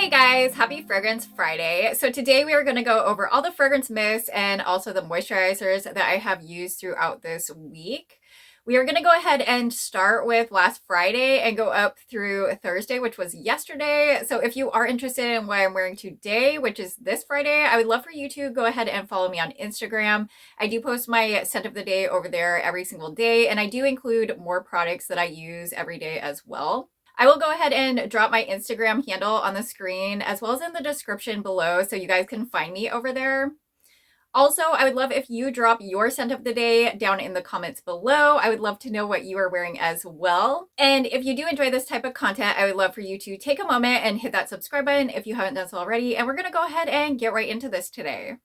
Hey guys, happy Fragrance Friday. So today we are going to go over all the fragrance mists and also the moisturizers that I have used throughout this week. We are going to go ahead and start with last Friday and go up through Thursday, which was yesterday. So if you are interested in what I'm wearing today, which is this Friday, I would love for you to go ahead and follow me on Instagram. I do post my scent of the day over there every single day, and I do include more products that I use every day as well. I will go ahead and drop my Instagram handle on the screen as well as in the description below so you guys can find me over there. Also, I would love if you drop your scent of the day down in the comments below. I would love to know what you are wearing as well. And if you do enjoy this type of content, I would love for you to take a moment and hit that subscribe button if you haven't done so already. And we're going to go ahead and get right into this today.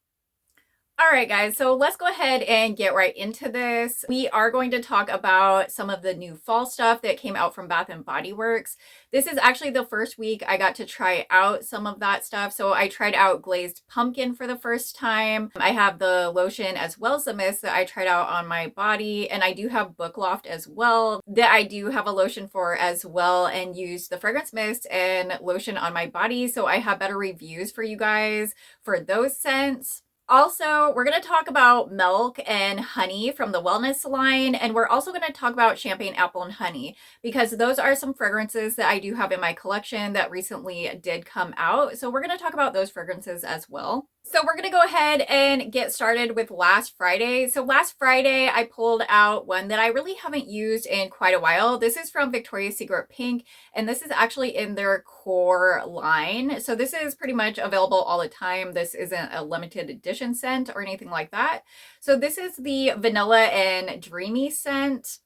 All right, guys, so let's go ahead and get right into this. We are going to talk about some of the new fall stuff that came out from Bath & Body Works. This is actually the first week I got to try out some of that stuff. So I tried out Glazed Pumpkin for the first time. I have the lotion as well as the mist that I tried out on my body. And I do have Bookloft as well that I do have a lotion for as well, and use the fragrance mist and lotion on my body. So I have better reviews for you guys for those scents. Also, we're going to talk about milk and honey from the wellness line, and we're also going to talk about champagne apple and honey because those are some fragrances that I do have in my collection that recently did come out. So we're going to talk about those fragrances as well. So we're going to go ahead and get started with last Friday. So last Friday, I pulled out one that I really haven't used in quite a while. This is from Victoria's Secret Pink, and this is actually in their core line. So this is pretty much available all the time. This isn't a limited edition scent or anything like that. So this is the Vanilla and Dreamy scent.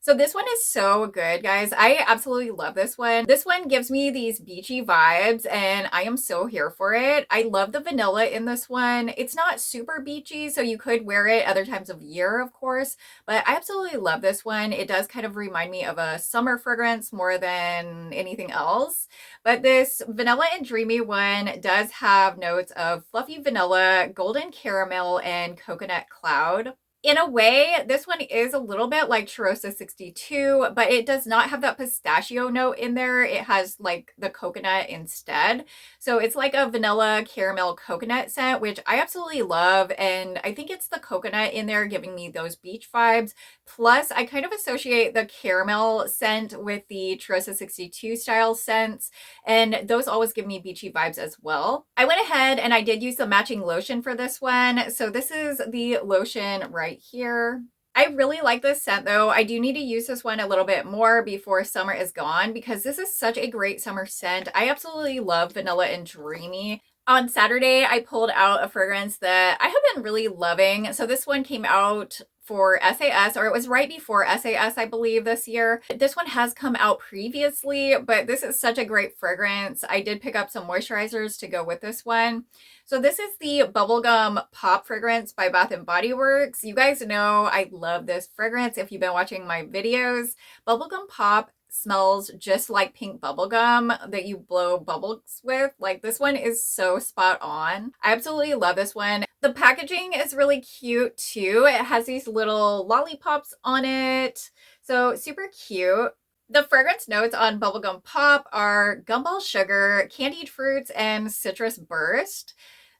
So this one is so good, guys. I absolutely love this one. This one gives me these beachy vibes, and I am so here for it. I love the vanilla in this one. It's not super beachy, so you could wear it other times of year, of course, but I absolutely love this one. It does kind of remind me of a summer fragrance more than anything else. But this Vanilla and Dreamy one does have notes of fluffy vanilla, golden caramel, and coconut cloud. In a way, this one is a little bit like Cheirosa 62, but it does not have that pistachio note in there. It has like the coconut instead. So it's like a vanilla caramel coconut scent, which I absolutely love. And I think it's the coconut in there giving me those beach vibes. Plus, I kind of associate the caramel scent with the Cheirosa 62 style scents, and those always give me beachy vibes as well. I went ahead and I did use the matching lotion for this one. So this is the lotion right here. I really like this scent though. I do need to use this one a little bit more before summer is gone because this is such a great summer scent. I absolutely love Vanilla and Dreamy. On Saturday, I pulled out a fragrance that I have been really loving. So this one came out for SAS, or it was right before SAS, I believe, this year. This one has come out previously, but this is such a great fragrance. I did pick up some moisturizers to go with this one. So this is the Bubblegum Pop fragrance by Bath & Body Works. You guys know I love this fragrance if you've been watching my videos. Bubblegum Pop smells just like pink bubblegum that you blow bubbles with. Like, this one is so spot on. I absolutely love this one. The packaging is really cute too. It has these little lollipops on it. So super cute. The fragrance notes on Bubblegum Pop are gumball sugar, candied fruits, and citrus burst.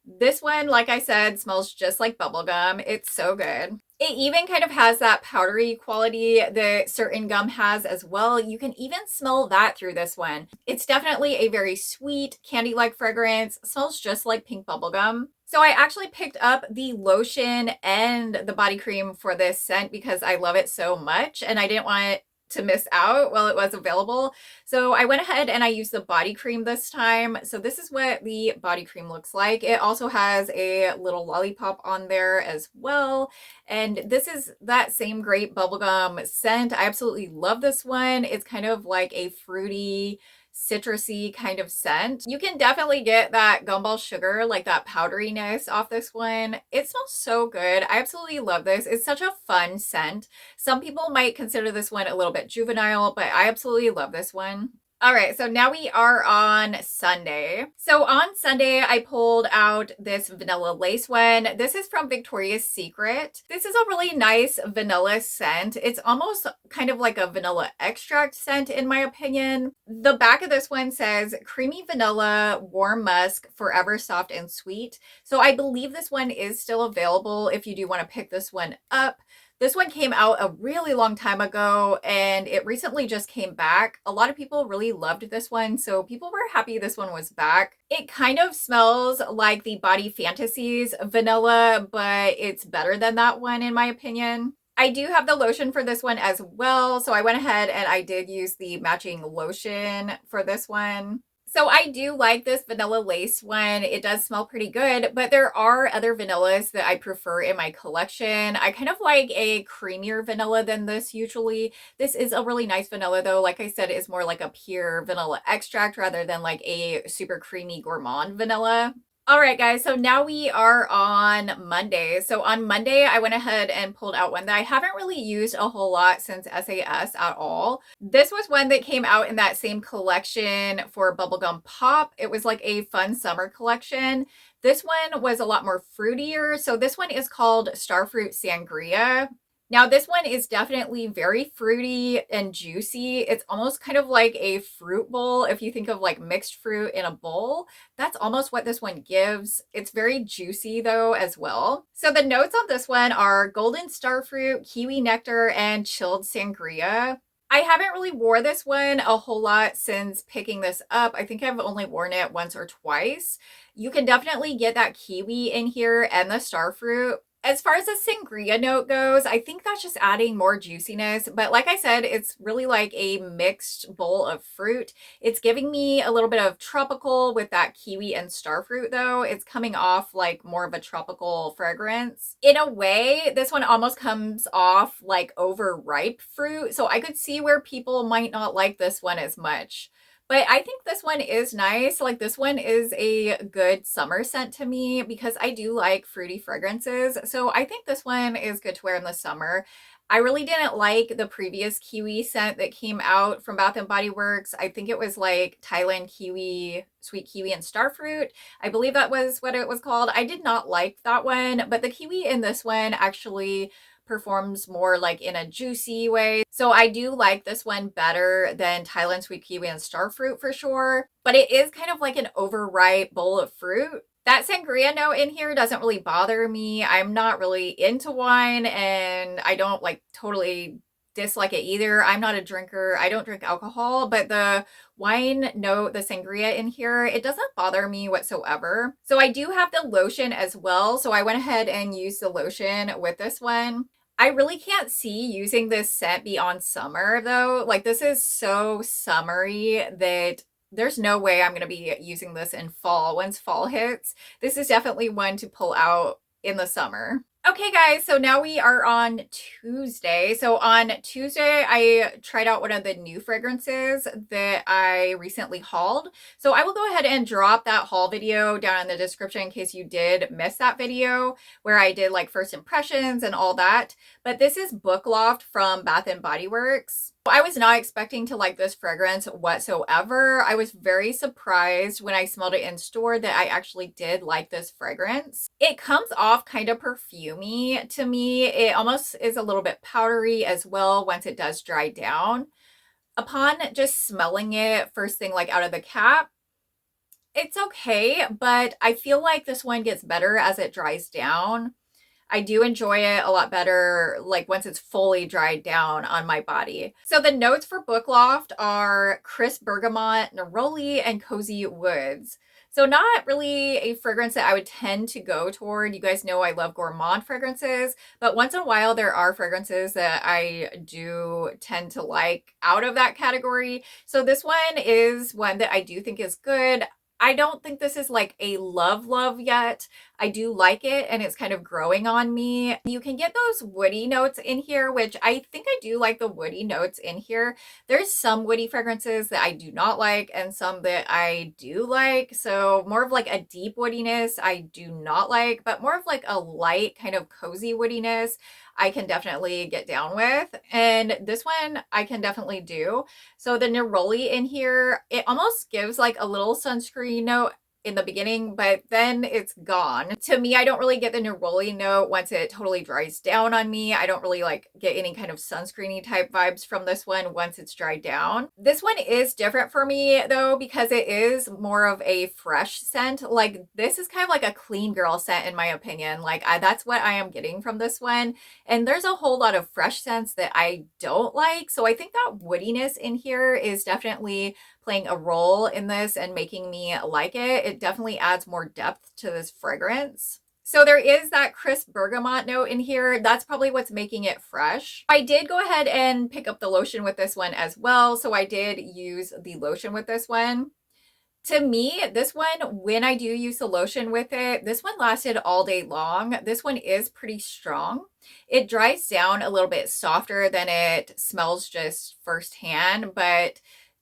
This one, like I said, smells just like bubblegum. It's so good. It even kind of has that powdery quality that certain gum has as well. You can even smell that through this one. It's definitely a very sweet, candy-like fragrance. It smells just like pink bubblegum. So I actually picked up the lotion and the body cream for this scent because I love it so much, and I didn't want it to miss out while it was available. So I went ahead and I used the body cream this time. So this is what the body cream looks like. It also has a little lollipop on there as well. And this is that same great bubblegum scent. I absolutely love this one. It's kind of like a fruity, citrusy kind of scent. You can definitely get that gumball sugar, like that powderiness off this one. It smells so good. I absolutely love this. It's such a fun scent. Some people might consider this one a little bit juvenile, but I absolutely love this one. All right, so now we are on Sunday. So on Sunday, I pulled out this vanilla lace one. This is from Victoria's Secret. This is a really nice vanilla scent. It's almost kind of like a vanilla extract scent in my opinion. The back of this one says creamy vanilla, warm musk, forever soft and sweet. So I believe this one is still available if you do want to pick this one up. This one came out a really long time ago and it recently just came back. A lot of people really loved this one, so people were happy this one was back. It kind of smells like the Body Fantasies vanilla, but it's better than that one in my opinion. I do have the lotion for this one as well, so I went ahead and I did use the matching lotion for this one. So I do like this vanilla lace one. It does smell pretty good, but there are other vanillas that I prefer in my collection. I kind of like a creamier vanilla than this usually. This is a really nice vanilla though. Like I said, it's more like a pure vanilla extract rather than like a super creamy gourmand vanilla. All right, guys, so now we are on Monday. So on Monday, I went ahead and pulled out one that I haven't really used a whole lot since SAS at all. This was one that came out in that same collection for Bubblegum Pop. It was like a fun summer collection. This one was a lot more fruitier. So this one is called Starfruit Sangria. Now, this one is definitely very fruity and juicy. It's almost kind of like a fruit bowl. If you think of like mixed fruit in a bowl, that's almost what this one gives. It's very juicy though as well. So the notes on this one are golden starfruit, kiwi nectar, and chilled sangria. I haven't really wore this one a whole lot since picking this up. I think I've only worn it once or twice. You can definitely get that kiwi in here and the starfruit. As far as the sangria note goes, I think that's just adding more juiciness. But like I said, it's really like a mixed bowl of fruit. It's giving me a little bit of tropical with that kiwi and starfruit though. It's coming off like more of a tropical fragrance. In a way, this one almost comes off like overripe fruit. So I could see where people might not like this one as much. But I think this one is nice. Like this one is a good summer scent to me because I do like fruity fragrances. So I think this one is good to wear in the summer. I really didn't like the previous kiwi scent that came out from Bath & Body Works. I think it was like Thailand kiwi, sweet kiwi and starfruit. I believe that was what it was called. I did not like that one, but the kiwi in this one actually performs more like in a juicy way. So I do like this one better than Thailand sweet kiwi and starfruit for sure. But it is kind of like an overripe bowl of fruit. That sangria note in here doesn't really bother me. I'm not really into wine and I don't like totally dislike it either. I'm not a drinker. I don't drink alcohol, but the wine note, the sangria in here, it doesn't bother me whatsoever. So I do have the lotion as well. So I went ahead and used the lotion with this one. I really can't see using this scent beyond summer though. Like this is so summery that there's no way I'm going to be using this in fall. Once fall hits, this is definitely one to pull out in the summer. Okay guys, so now we are on Tuesday. So on Tuesday, I tried out one of the new fragrances that I recently hauled. So I will go ahead and drop that haul video down in the description in case you did miss that video where I did like first impressions and all that. But this is Bookloft from Bath & Body Works. I was not expecting to like this fragrance whatsoever. I was very surprised when I smelled it in store that I actually did like this fragrance. It comes off kind of perfumey to me. It almost is a little bit powdery as well once it does dry down. Upon just smelling it first thing like out of the cap, it's okay, but I feel like this one gets better as it dries down. I do enjoy it a lot better like once it's fully dried down on my body. So the notes for Bookloft are crisp bergamot, neroli, and cozy woods. So not really a fragrance that I would tend to go toward. You guys know I love gourmand fragrances, but once in a while there are fragrances that I do tend to like out of that category. So this one is one that I do think is good. I don't think this is like a love yet. I do like it and it's kind of growing on me. You can get those woody notes in here, which I think I do like the woody notes in here. There's some woody fragrances that I do not like and some that I do like. So more of like a deep woodiness I do not like, but more of like a light kind of cozy woodiness I can definitely get down with. And this one I can definitely do. So the neroli in here, it almost gives like a little sunscreen note in the beginning, but then it's gone. To me, I don't really get the neroli note once it totally dries down on me. I don't really like get any kind of sunscreeny type vibes from this one once it's dried down. This one is different for me though, because it is more of a fresh scent. Like this is kind of like a clean girl scent in my opinion. Like that's what I am getting from this one. And there's a whole lot of fresh scents that I don't like. So I think that woodiness in here is definitely playing a role in this and making me like it. It definitely adds more depth to this fragrance. So there is that crisp bergamot note in here. That's probably what's making it fresh. I did go ahead and pick up the lotion with this one as well. So I did use the lotion with this one. To me, this one, when I do use the lotion with it, this one lasted all day long. This one is pretty strong. It dries down a little bit softer than it smells just firsthand, but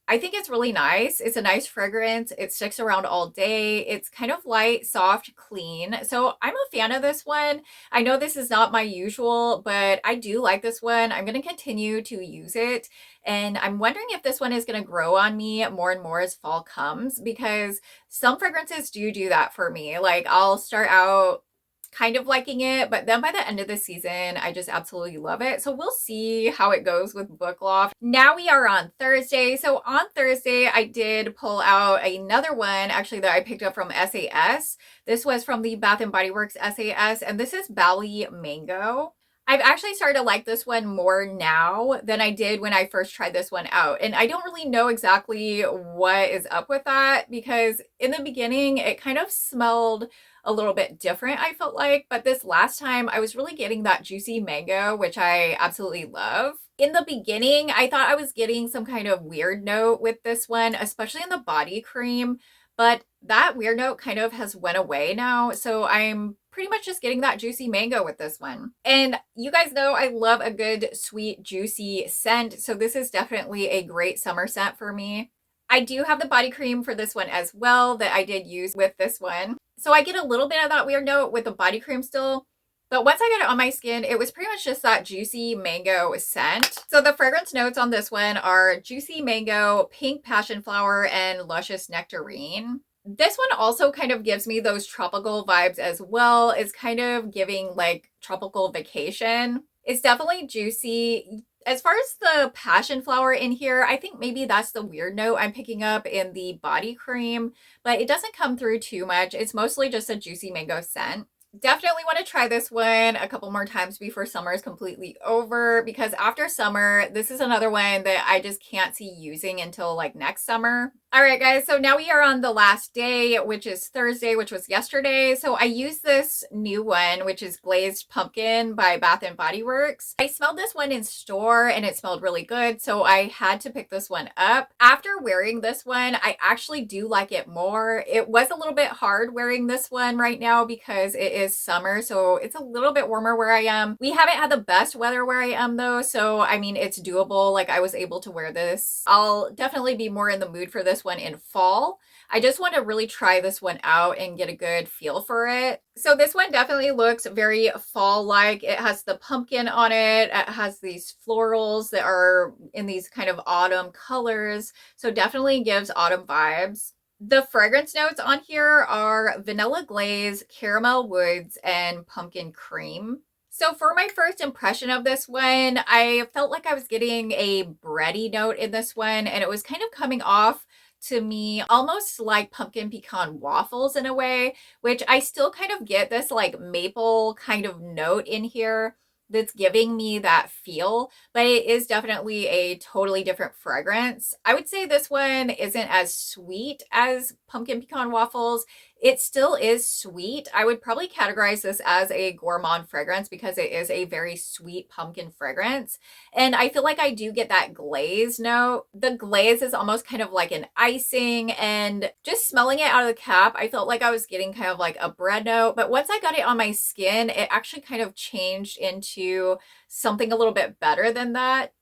I think it's really nice. It's a nice fragrance. It sticks around all day. It's kind of light, soft, clean. So I'm a fan of this one. I know this is not my usual, but I do like this one. I'm going to continue to use it. And I'm wondering if this one is going to grow on me more and more as fall comes, because some fragrances do that for me. Like I'll start out kind of liking it, but then by the end of the season, I just absolutely love it. So we'll see how it goes with Bookloft. Now we are on Thursday. So on Thursday, I did pull out another one actually that I picked up from SAS. This was from the Bath & Body Works SAS, and this is Bali Mango. I've actually started to like this one more now than I did when I first tried this one out. And I don't really know exactly what is up with that, because in the beginning, it kind of smelled a little bit different, I felt like. But this last time, I was really getting that juicy mango, which I absolutely love. In the beginning, I thought I was getting some kind of weird note with this one, especially in the body cream. But that weird note kind of has went away now. So I'm pretty much just getting that juicy mango with this one. And you guys know I love a good, sweet, juicy scent. So this is definitely a great summer scent for me. I do have the body cream for this one as well that I did use with this one. So I get a little bit of that weird note with the body cream still. But once I got it on my skin, it was pretty much just that juicy mango scent. So the fragrance notes on this one are juicy mango, pink passion flower, and luscious nectarine. This one also kind of gives me those tropical vibes as well. It's kind of giving like tropical vacation. It's definitely juicy. As far as the passion flower in here, I think maybe that's the weird note I'm picking up in the body cream, but it doesn't come through too much. It's mostly just a juicy mango scent. Definitely want to try this one a couple more times before summer is completely over, because after summer, this is another one that I just can't see using until like next summer. All right, guys, so now we are on the last day, which is Thursday, which was yesterday. So I used this new one, which is Glazed Pumpkin by Bath & Body Works. I smelled this one in store and it smelled really good, so I had to pick this one up. After wearing this one, I actually do like it more. It was a little bit hard wearing this one right now because it is summer, so it's a little bit warmer where I am. We haven't had the best weather where I am though, so I mean, it's doable. Like I was able to wear this. I'll definitely be more in the mood for this one in fall. I just want to really try this one out and get a good feel for it. So this one definitely looks very fall-like. It has the pumpkin on it. It has these florals that are in these kind of autumn colors. So definitely gives autumn vibes. The fragrance notes on here are vanilla glaze, caramel woods, and pumpkin cream. So for my first impression of this one, I felt like I was getting a bready note in this one, and it was kind of coming off to me almost like pumpkin pecan waffles in a way, which I still kind of get this like maple kind of note in here that's giving me that feel, but it is definitely a totally different fragrance. I would say this one isn't as sweet as pumpkin pecan waffles. It still is sweet. I would probably categorize this as a gourmand fragrance because it is a very sweet pumpkin fragrance. And I feel like I do get that glaze note. The glaze is almost kind of like an icing, and just smelling it out of the cap, I felt like I was getting kind of like a bread note. But once I got it on my skin, it actually kind of changed into something a little bit better than that.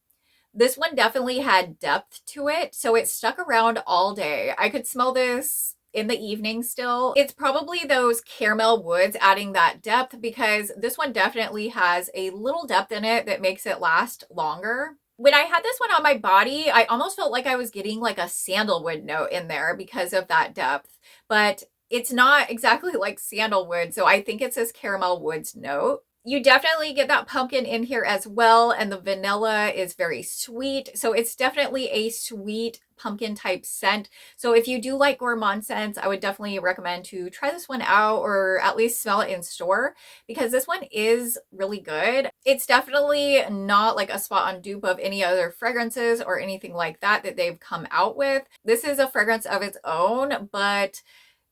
This one definitely had depth to it, so it stuck around all day. I could smell this in the evening still. It's probably those caramel woods adding that depth, because this one definitely has a little depth in it that makes it last longer. When I had this one on my body, I almost felt like I was getting like a sandalwood note in there because of that depth, but it's not exactly like sandalwood, so I think it's this caramel woods note. You definitely get that pumpkin in here as well, and the vanilla is very sweet. So it's definitely a sweet pumpkin type scent. So if you do like gourmand scents, I would definitely recommend to try this one out, or at least smell it in store, because this one is really good. It's definitely not like a spot on dupe of any other fragrances or anything like that that they've come out with. This is a fragrance of its own, but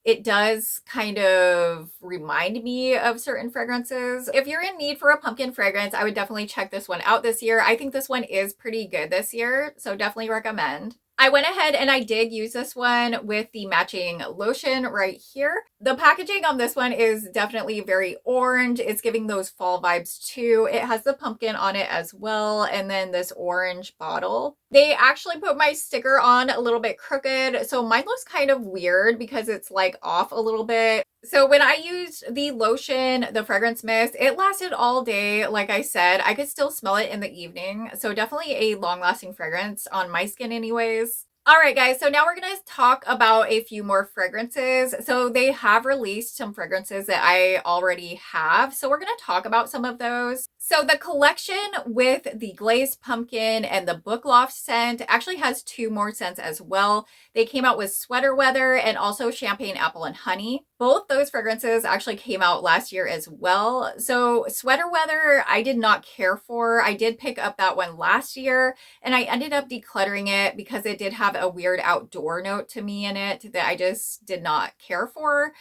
it does kind of remind me of certain fragrances. If you're in need for a pumpkin fragrance, I would definitely check this one out this year. I think this one is pretty good this year, so definitely recommend. I went ahead and I did use this one with the matching lotion right here. The packaging on this one is definitely very orange. It's giving those fall vibes too. It has the pumpkin on it as well, and then this orange bottle. They actually put my sticker on a little bit crooked, so mine looks kind of weird because it's like off a little bit. So when I used the lotion, the fragrance mist, it lasted all day. Like I said, I could still smell it in the evening. So definitely a long-lasting fragrance on my skin anyways. All right, guys, so now we're going to talk about a few more fragrances. So they have released some fragrances that I already have. So we're going to talk about some of those. So the collection with the glazed pumpkin and the Bookloft scent actually has two more scents as well. They came out with Sweater Weather and also Champagne Apple and Honey. Both those fragrances actually came out last year as well. So Sweater Weather, I did not care for. I did pick up that one last year, and I ended up decluttering it because it did have a weird outdoor note to me in it that I just did not care for.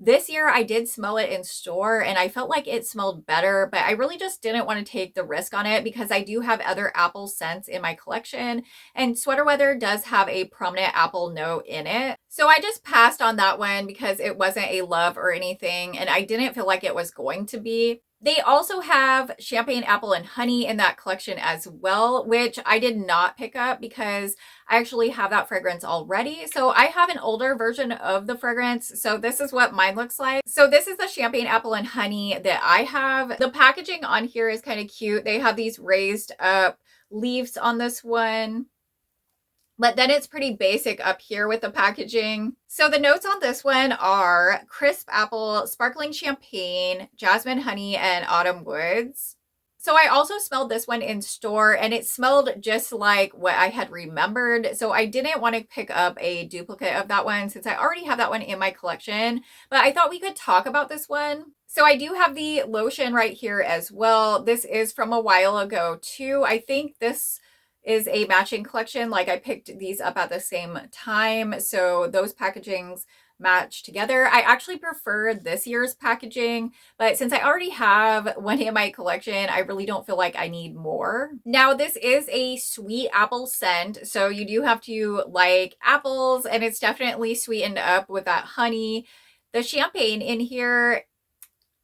This year I did smell it in store and I felt like it smelled better, but I really just didn't want to take the risk on it because I do have other apple scents in my collection, and Sweater Weather does have a prominent apple note in it. So I just passed on that one because it wasn't a love or anything, and I didn't feel like it was going to be. They also have Champagne Apple and Honey in that collection as well, which I did not pick up because I actually have that fragrance already. So I have an older version of the fragrance. So this is what mine looks like. So this is the Champagne Apple and Honey that I have. The packaging on here is kind of cute. They have these raised up leaves on this one. But then it's pretty basic up here with the packaging. So the notes on this one are crisp apple, sparkling champagne, jasmine honey, and autumn woods. So I also smelled this one in store and it smelled just like what I had remembered. So I didn't want to pick up a duplicate of that one since I already have that one in my collection. But I thought we could talk about this one. So I do have the lotion right here as well. This is from a while ago too. I think this is a matching collection. Like I picked these up at the same time, so those packagings match together. I actually prefer this year's packaging, but since I already have one in my collection, I really don't feel like I need more. Now this is a sweet apple scent, so you do have to like apples, and it's definitely sweetened up with that honey. The champagne in here,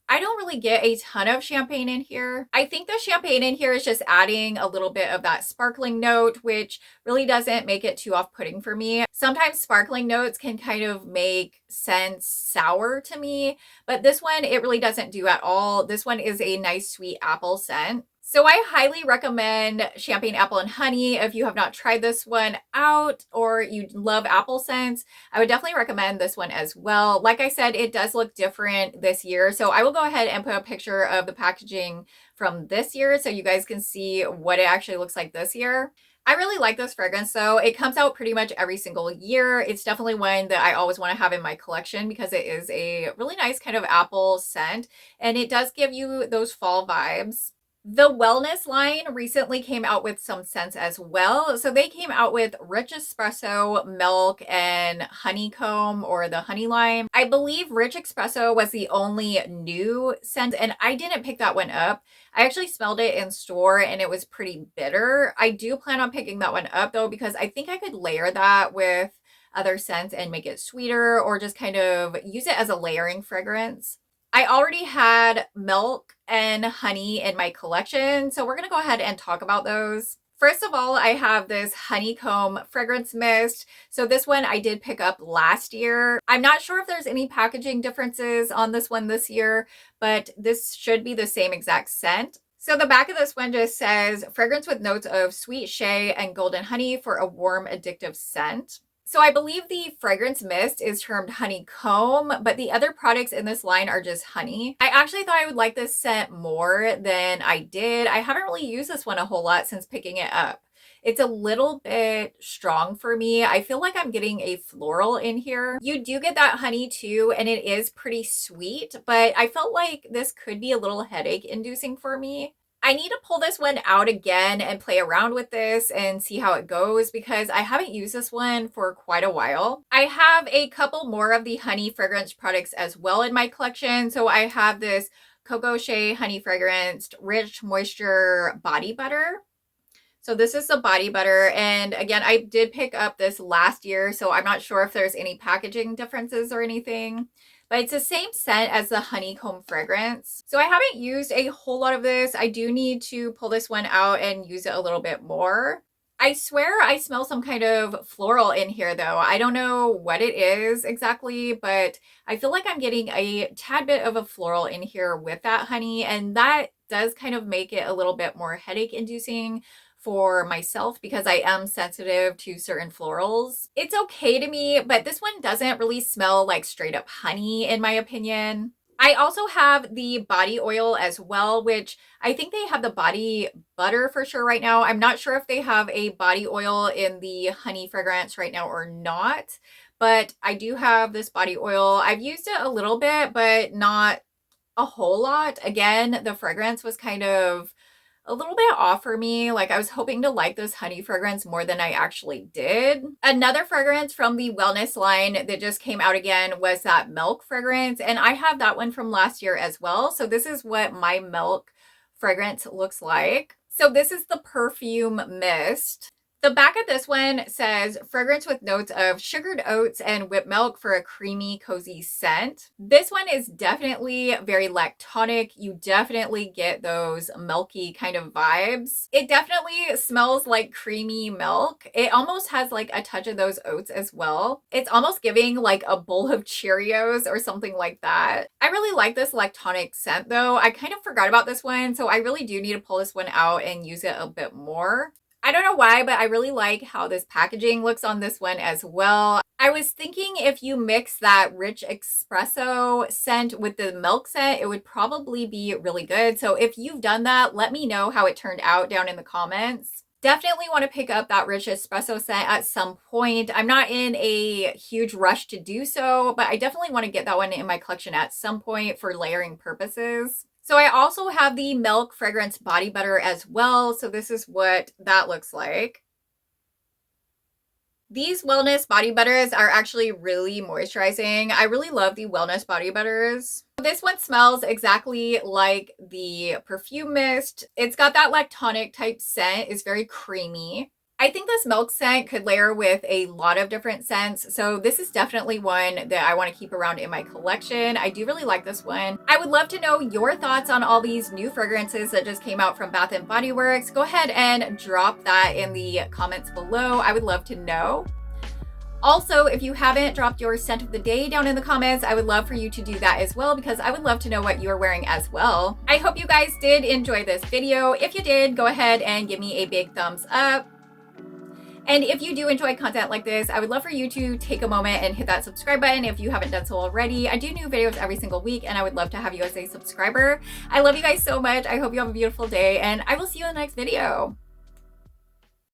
I don't really get a ton of champagne in here. I think the champagne in here is just adding a little bit of that sparkling note, which really doesn't make it too off-putting for me. Sometimes sparkling notes can kind of make scents sour to me, but this one, it really doesn't do at all. This one is a nice sweet apple scent. So I highly recommend Champagne Apple and Honey. If you have not tried this one out or you love apple scents, I would definitely recommend this one as well. Like I said, it does look different this year. So I will go ahead and put a picture of the packaging from this year so you guys can see what it actually looks like this year. I really like this fragrance though. It comes out pretty much every single year. It's definitely one that I always want to have in my collection because it is a really nice kind of apple scent and it does give you those fall vibes. The wellness line recently came out with some scents as well. So they came out with rich espresso, milk, and honeycomb, or the honey lime. I believe rich espresso was the only new scent and I didn't pick that one up. I actually smelled it in store and it was pretty bitter. I do plan on picking that one up though because I think I could layer that with other scents and make it sweeter or just kind of use it as a layering fragrance. I already had milk and honey in my collection, so we're going to go ahead and talk about those. First of all, I have this honeycomb fragrance mist. So this one I did pick up last year. I'm not sure if there's any packaging differences on this one this year, but this should be the same exact scent. So the back of this one just says fragrance with notes of sweet shea and golden honey for a warm, addictive scent. So I believe the fragrance mist is termed honeycomb, but the other products in this line are just honey. I actually thought I would like this scent more than I did. I haven't really used this one a whole lot since picking it up. It's a little bit strong for me. I feel like I'm getting a floral in here. You do get that honey too, and it is pretty sweet, but I felt like this could be a little headache inducing for me. I need to pull this one out again and play around with this and see how it goes because I haven't used this one for quite a while. I have a couple more of the honey fragrance products as well in my collection. So I have this Cocoa Shea Honey Fragranced Rich Moisture Body Butter. So this is the body butter. And again, I did pick up this last year, so I'm not sure if there's any packaging differences or anything. But it's the same scent as the honeycomb fragrance. So I haven't used a whole lot of this. I do need to pull this one out and use it a little bit more. I swear I smell some kind of floral in here though. I don't know what it is exactly, but I feel like I'm getting a tad bit of a floral in here with that honey, and that does kind of make it a little bit more headache inducing for myself because I am sensitive to certain florals. It's okay to me, but this one doesn't really smell like straight up honey in my opinion. I also have the body oil as well, which I think they have the body butter for sure right now. I'm not sure if they have a body oil in the honey fragrance right now or not, but I do have this body oil. I've used it a little bit, but not a whole lot. Again, the fragrance was kind of a little bit off for me. Like I was hoping to like this honey fragrance more than I actually did. Another fragrance from the wellness line that just came out again was that milk fragrance. And I have that one from last year as well. So this is what my milk fragrance looks like. So this is the perfume mist. The back of this one says fragrance with notes of sugared oats and whipped milk for a creamy, cozy scent. This one is definitely very lactonic. You definitely get those milky kind of vibes. It definitely smells like creamy milk. It almost has like a touch of those oats as well. It's almost giving like a bowl of Cheerios or something like that. I really like this lactonic scent though. I kind of forgot about this one, so I really do need to pull this one out and use it a bit more. I don't know why, but I really like how this packaging looks on this one as well. I was thinking if you mix that rich espresso scent with the milk scent, it would probably be really good. So if you've done that, let me know how it turned out down in the comments. Definitely want to pick up that rich espresso scent at some point. I'm not in a huge rush to do so, but I definitely want to get that one in my collection at some point for layering purposes. So I also have the milk fragrance body butter as well. So this is what that looks like. These wellness body butters are actually really moisturizing. I really love the wellness body butters. This one smells exactly like the perfume mist. It's got that lactonic type scent. It's very creamy. I think this milk scent could layer with a lot of different scents. So this is definitely one that I want to keep around in my collection. I do really like this one. I would love to know your thoughts on all these new fragrances that just came out from Bath & Body Works. Go ahead and drop that in the comments below. I would love to know. Also, if you haven't dropped your scent of the day down in the comments, I would love for you to do that as well because I would love to know what you're wearing as well. I hope you guys did enjoy this video. If you did, go ahead and give me a big thumbs up. And if you do enjoy content like this, I would love for you to take a moment and hit that subscribe button if you haven't done so already. I do new videos every single week and I would love to have you as a subscriber. I love you guys so much. I hope you have a beautiful day and I will see you in the next video.